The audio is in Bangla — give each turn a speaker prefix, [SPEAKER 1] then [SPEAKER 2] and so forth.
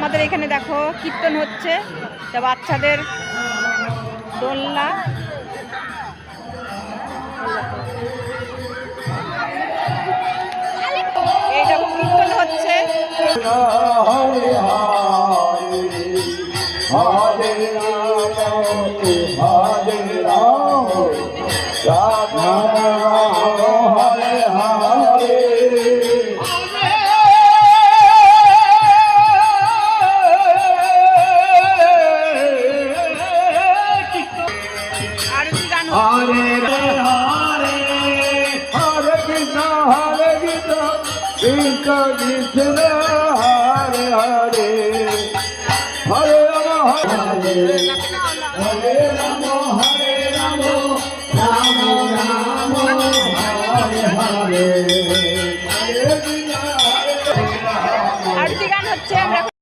[SPEAKER 1] আমাদের এখানে দেখো কীর্তন হচ্ছে, তা বাচ্চাদের দোলনা। এই দেখো কীর্তন হচ্ছে। আরতি গান হচ্ছে, আমরা